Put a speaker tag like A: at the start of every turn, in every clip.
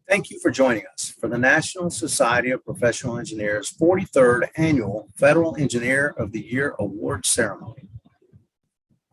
A: Thank you for joining us for the National Society of Professional Engineers 43rd Annual Federal Engineer of the Year Award Ceremony.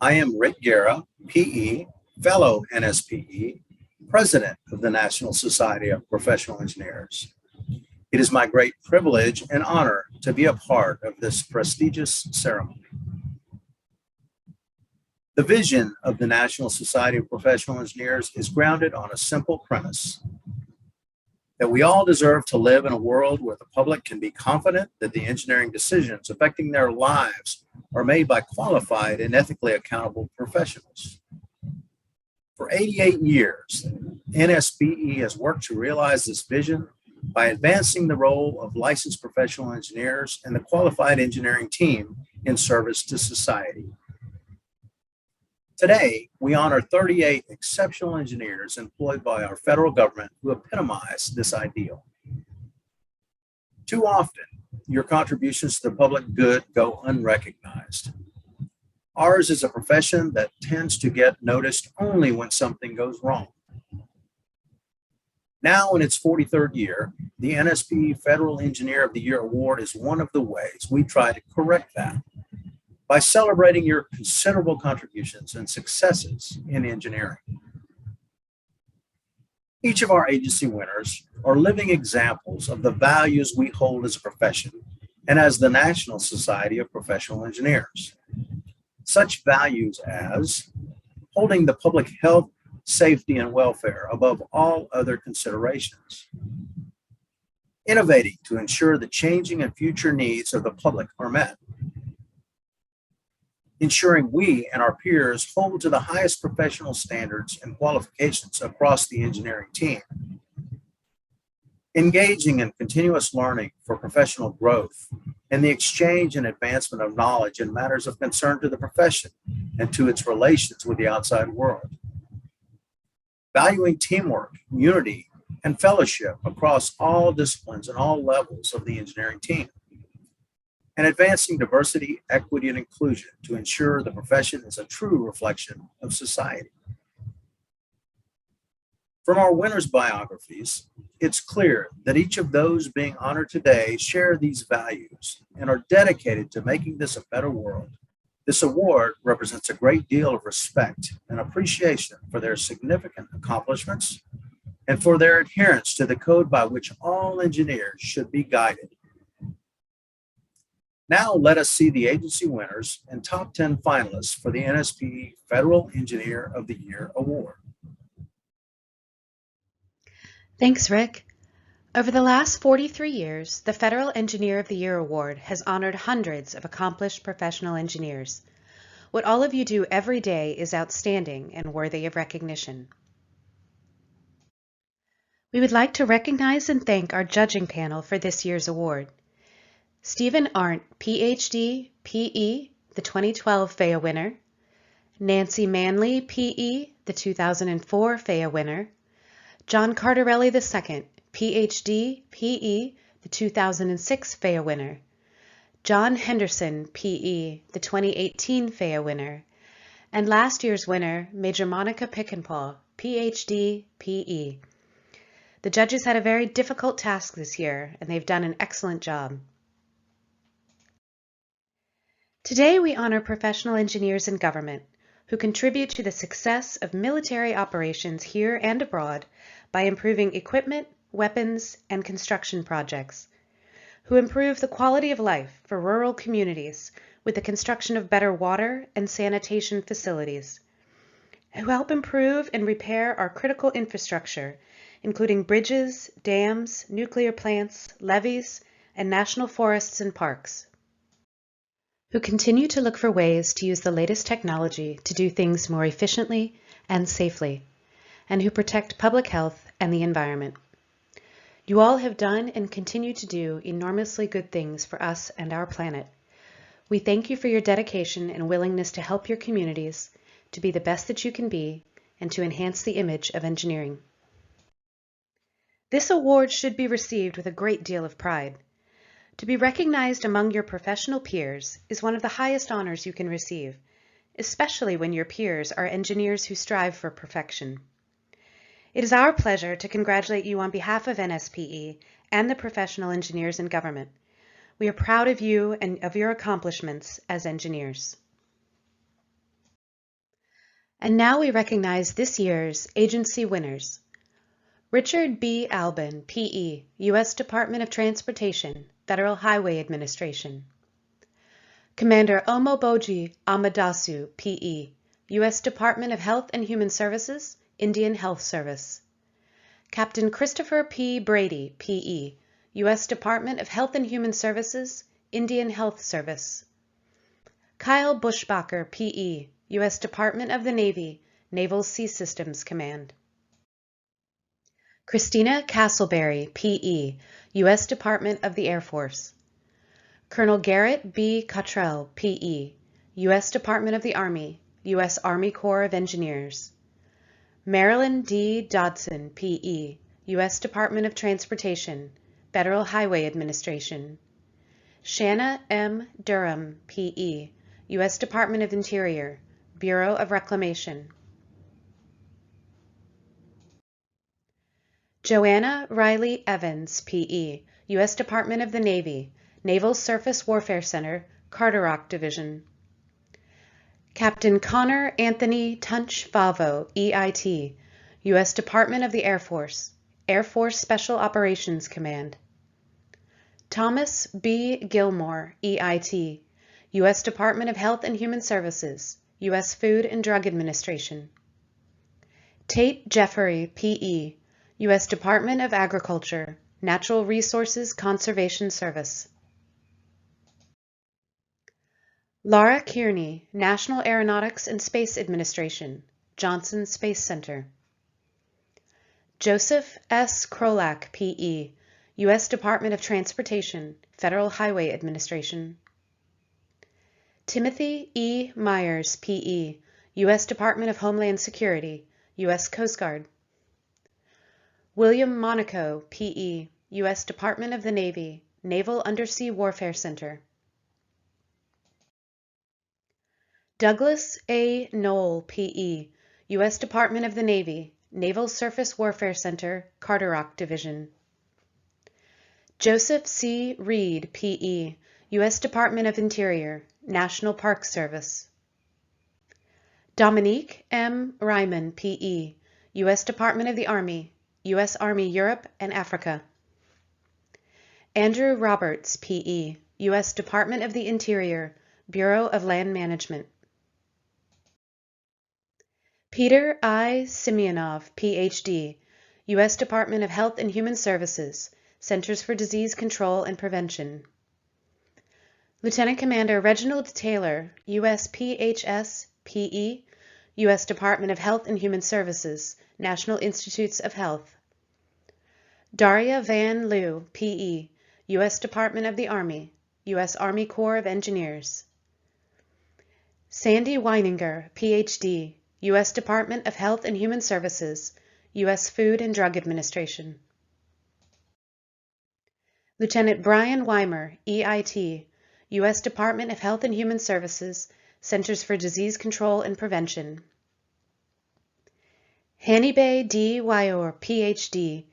A: I am Rick Guerra, PE, Fellow NSPE, President of the National Society of Professional Engineers. It is my great privilege and honor to be a part of this prestigious ceremony. The vision of the National Society of Professional Engineers is grounded on a simple premise: that we all deserve to live in a world where the public can be confident that the engineering decisions affecting their lives are made by qualified and ethically accountable professionals. For 88 years, NSPE has worked to realize this vision by advancing the role of licensed professional engineers and the qualified engineering team in service to society. Today, we honor 38 exceptional engineers employed by our federal government who epitomize this ideal. Too often, your contributions to the public good go unrecognized. Ours is a profession that tends to get noticed only when something goes wrong. Now, in its 43rd year, the NSPE Federal Engineer of the Year Award is one of the ways we try to correct that, by celebrating your considerable contributions and successes in engineering. Each of our agency winners are living examples of the values we hold as a profession and as the National Society of Professional Engineers. Such values as holding the public health, safety, and welfare above all other considerations, innovating to ensure the changing and future needs of the public are met, ensuring we and our peers hold to the highest professional standards and qualifications across the engineering team, engaging in continuous learning for professional growth and the exchange and advancement of knowledge in matters of concern to the profession and to its relations with the outside world, valuing teamwork, unity, and fellowship across all disciplines and all levels of the engineering team, and advancing diversity, equity, and inclusion to ensure the profession is a true reflection of society. From our winners' biographies, it's clear that each of those being honored today share these values and are dedicated to making this a better world. This award represents a great deal of respect and appreciation for their significant accomplishments and for their adherence to the code by which all engineers should be guided. Now let us see the agency winners and top 10 finalists for the NSPE Federal Engineer of the Year Award.
B: Thanks, Rick. Over the last 43 years, the Federal Engineer of the Year Award has honored hundreds of accomplished professional engineers. What all of you do every day is outstanding and worthy of recognition. We would like to recognize and thank our judging panel for this year's award. Stephen Arndt, PhD, PE, the 2012 FAA winner. Nancy Manley, PE, the 2004 FAA winner. John Cardarelli II, PhD, PE, the 2006 FAA winner. John Henderson, PE, the 2018 FAA winner. And last year's winner, Major Monica Pickenpaw, PhD, PE. The judges had a very difficult task this year, and they've done an excellent job. Today we honor professional engineers in government who contribute to the success of military operations here and abroad by improving equipment, weapons, and construction projects, who improve the quality of life for rural communities with the construction of better water and sanitation facilities, who help improve and repair our critical infrastructure, including bridges, dams, nuclear plants, levees, and national forests and parks, who continue to look for ways to use the latest technology to do things more efficiently and safely, and who protect public health and the environment. You all have done and continue to do enormously good things for us and our planet. We thank you for your dedication and willingness to help your communities, to be the best that you can be, and to enhance the image of engineering. This award should be received with a great deal of pride. To be recognized among your professional peers is one of the highest honors you can receive, especially when your peers are engineers who strive for perfection. It is our pleasure to congratulate you on behalf of NSPE and the professional engineers in government. We are proud of you and of your accomplishments as engineers. And now we recognize this year's agency winners. Richard B. Albin, PE, U.S. Department of Transportation, Federal Highway Administration. Commander Omoboji Amadasu, PE, U.S. Department of Health and Human Services, Indian Health Service. Captain Christopher P. Brady, PE, U.S. Department of Health and Human Services, Indian Health Service. Kyle Bushbacher, PE, U.S. Department of the Navy, Naval Sea Systems Command. Christina Castleberry, PE, U.S. Department of the Air Force. Colonel Garrett B. Cottrell, PE, U.S. Department of the Army, U.S. Army Corps of Engineers. Marilyn D. Dodson, PE, U.S. Department of Transportation, Federal Highway Administration. Shanna M. Durham, PE, U.S. Department of Interior, Bureau of Reclamation. Joanna Riley Evans, PE, U.S. Department of the Navy, Naval Surface Warfare Center, Carderock Division. Captain Connor Anthony Tunch Favo, EIT, U.S. Department of the Air Force, Air Force Special Operations Command. Thomas B. Gilmore, EIT, U.S. Department of Health and Human Services, U.S. Food and Drug Administration. Tate Jeffrey, PE, U.S. Department of Agriculture, Natural Resources Conservation Service. Laura Kearney, National Aeronautics and Space Administration, Johnson Space Center. Joseph S. Krolak, PE, U.S. Department of Transportation, Federal Highway Administration. Timothy E. Myers, PE, U.S. Department of Homeland Security, U.S. Coast Guard. William Monaco, PE, U.S. Department of the Navy, Naval Undersea Warfare Center. Douglas A. Knoll, PE, U.S. Department of the Navy, Naval Surface Warfare Center, Carderock Division. Joseph C. Reed, PE, U.S. Department of Interior, National Park Service. Dominique M. Ryman, PE, U.S. Department of the Army, U.S. Army Europe and Africa. Andrew Roberts, PE, U.S. Department of the Interior, Bureau of Land Management. Peter I. Simeonov, Ph.D., U.S. Department of Health and Human Services, Centers for Disease Control and Prevention. Lieutenant Commander Reginald Taylor, U.S. PHS, PE, U.S. Department of Health and Human Services, National Institutes of Health. Daria Van Lew, PE, U.S. Department of the Army, U.S. Army Corps of Engineers. Sandy Weininger, Ph.D., U.S. Department of Health and Human Services, U.S. Food and Drug Administration. Lieutenant Brian Weimer, EIT, U.S. Department of Health and Human Services, Centers for Disease Control and Prevention. Hannibay D. Wyor, Ph.D.,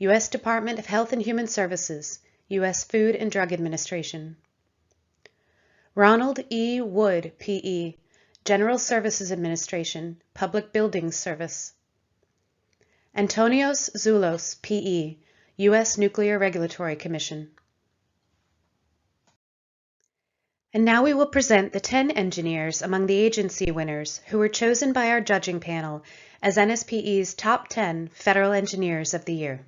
B: U.S. Department of Health and Human Services, U.S. Food and Drug Administration. Ronald E. Wood, P.E., General Services Administration, Public Buildings Service. Antonios Zoulos, P.E., U.S. Nuclear Regulatory Commission. And now we will present the 10 engineers among the agency winners who were chosen by our judging panel as NSPE's top 10 federal engineers of the year.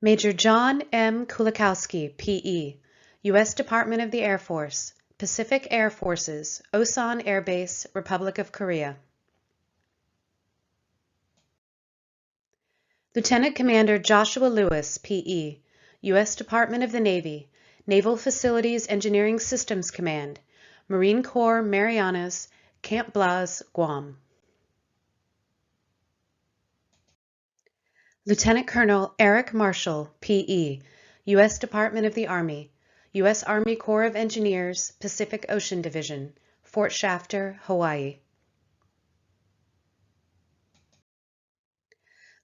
B: Major John M. Kulikowski, P.E., U.S. Department of the Air Force, Pacific Air Forces, Osan Air Base, Republic of Korea. Lieutenant Commander Joshua Lewis, P.E., U.S. Department of the Navy, Naval Facilities Engineering Systems Command, Marine Corps Marianas, Camp Blas, Guam. Lieutenant Colonel Eric Marshall, P.E., U.S. Department of the Army, U.S. Army Corps of Engineers, Pacific Ocean Division, Fort Shafter, Hawaii.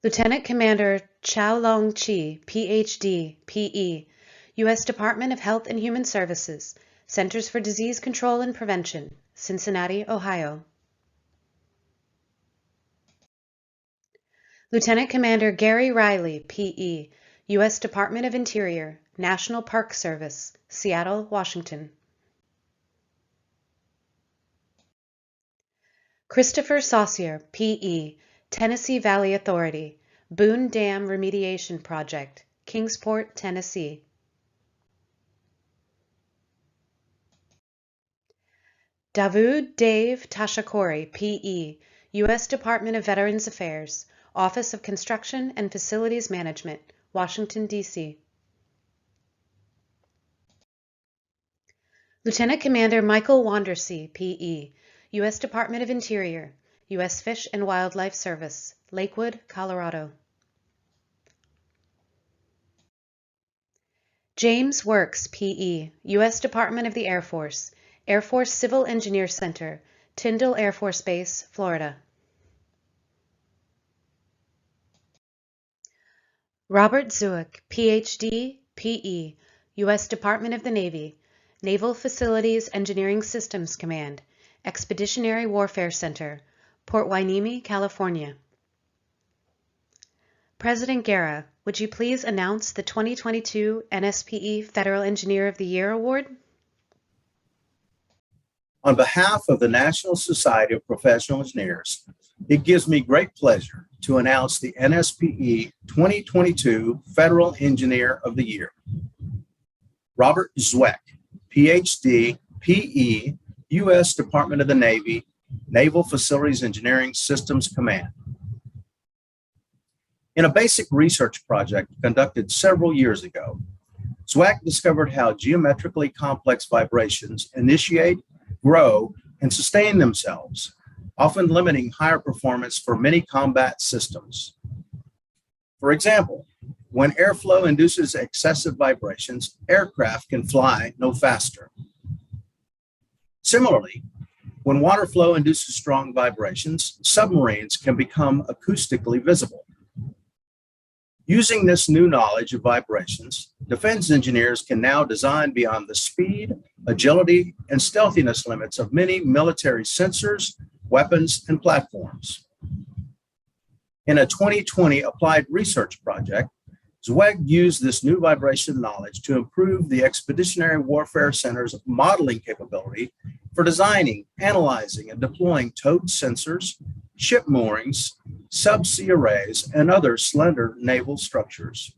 B: Lieutenant Commander Chow Long Chi, PhD, PE, U.S. Department of Health and Human Services, Centers for Disease Control and Prevention, Cincinnati, Ohio. Lieutenant Commander Gary Riley, PE, U.S. Department of Interior, National Park Service, Seattle, Washington. Christopher Saucier, P.E., Tennessee Valley Authority, Boone Dam Remediation Project, Kingsport, Tennessee. Davud Dave Tashakori, P.E., U.S. Department of Veterans Affairs, Office of Construction and Facilities Management, Washington, D.C. Lieutenant Commander Michael Wandersee, P.E., U.S. Department of Interior, U.S. Fish and Wildlife Service, Lakewood, Colorado. James Works, P.E., U.S. Department of the Air Force, Air Force Civil Engineer Center, Tyndall Air Force Base, Florida. Robert Zuick, Ph.D., P.E., U.S. Department of the Navy, Naval Facilities Engineering Systems Command, Expeditionary Warfare Center, Port Hueneme, California. President Guerra, would you please announce the 2022 NSPE Federal Engineer of the Year Award?
A: On behalf of the National Society of Professional Engineers, it gives me great pleasure to announce the NSPE 2022 Federal Engineer of the Year. Robert Zweck, PhD, PE, U.S. Department of the Navy, Naval Facilities Engineering Systems Command. In a basic research project conducted several years ago, Zweck discovered how geometrically complex vibrations initiate, grow, and sustain themselves, often limiting higher performance for many combat systems. For example, when airflow induces excessive vibrations, aircraft can fly no faster. Similarly, when water flow induces strong vibrations, submarines can become acoustically visible. Using this new knowledge of vibrations, defense engineers can now design beyond the speed, agility, and stealthiness limits of many military sensors, weapons, and platforms. In a 2020 applied research project, Zweck used this new vibration knowledge to improve the Expeditionary Warfare Center's modeling capability for designing, analyzing, and deploying towed sensors, ship moorings, subsea arrays, and other slender naval structures.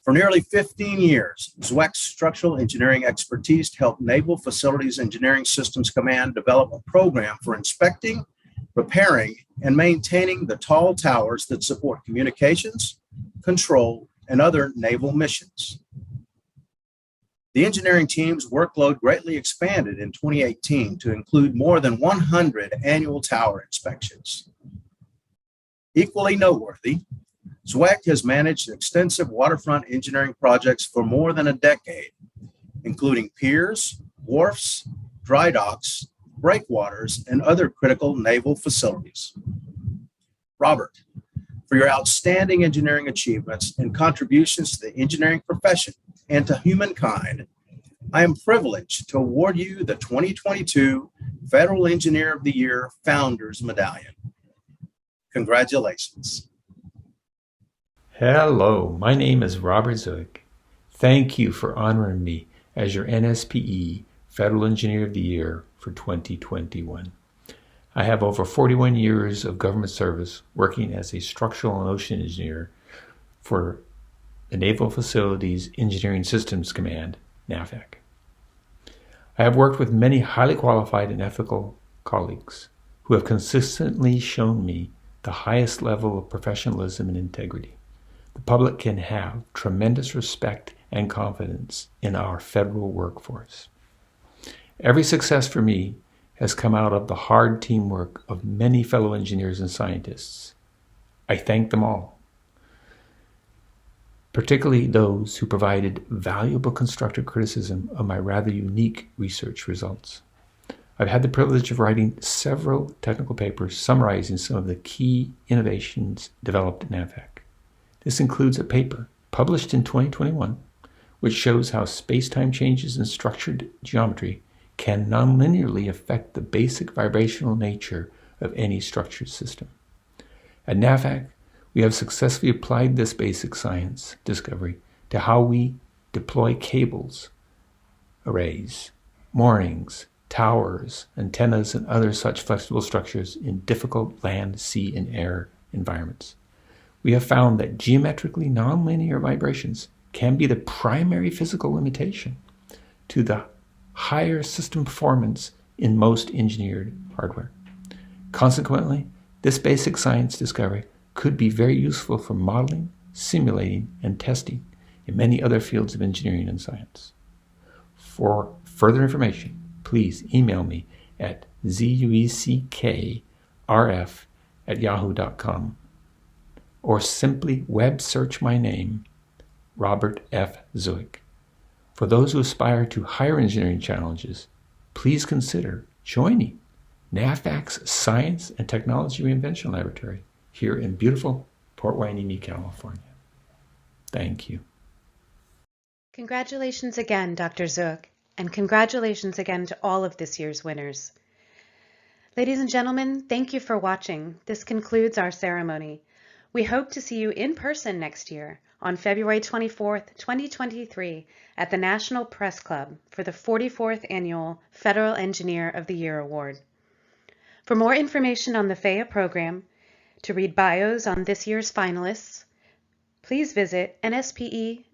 A: For nearly 15 years, Zweck's structural engineering expertise helped Naval Facilities Engineering Systems Command develop a program for inspecting, repairing, and maintaining the tall towers that support communications, control, and other naval missions. The engineering team's workload greatly expanded in 2018 to include more than 100 annual tower inspections. Equally noteworthy, Zweck has managed extensive waterfront engineering projects for more than a decade, including piers, wharfs, dry docks, breakwaters, and other critical naval facilities. Robert, for your outstanding engineering achievements and contributions to the engineering profession and to humankind, I am privileged to award you the 2022 Federal Engineer of the Year Founders Medallion. Congratulations.
C: Hello, my name is Robert Zuick. Thank you for honoring me as your NSPE Federal Engineer of the Year for 2021. I have over 41 years of government service working as a structural and ocean engineer for the Naval Facilities Engineering Systems Command, NAVFEC. I have worked with many highly qualified and ethical colleagues who have consistently shown me the highest level of professionalism and integrity. The public can have tremendous respect and confidence in our federal workforce. Every success for me has come out of the hard teamwork of many fellow engineers and scientists. I thank them all, particularly those who provided valuable constructive criticism of my rather unique research results. I've had the privilege of writing several technical papers summarizing some of the key innovations developed at NAVFAC. This includes a paper published in 2021, which shows how space-time changes in structured geometry can nonlinearly affect the basic vibrational nature of any structured system. At NAVFAC, we have successfully applied this basic science discovery to how we deploy cables, arrays, moorings, towers, antennas, and other such flexible structures in difficult land, sea, and air environments. We have found that geometrically nonlinear vibrations can be the primary physical limitation to the higher system performance in most engineered hardware. Consequently, this basic science discovery could be very useful for modeling, simulating, and testing in many other fields of engineering and science. For further information, please email me at zueckrf@yahoo.com or simply web search my name, Robert F. Zuick. For those who aspire to higher engineering challenges, please consider joining NAVFAC's Science and Technology Reinvention Laboratory here in beautiful Port Hueneme, California. Thank you.
B: Congratulations again, Dr. Zook, and congratulations again to all of this year's winners. Ladies and gentlemen, thank you for watching. This concludes our ceremony. We hope to see you in person next year on February 24th, 2023 at the National Press Club for the 44th Annual Federal Engineer of the Year Award. For more information on the FEA program, to read bios on this year's finalists, please visit nspe.org/FEA.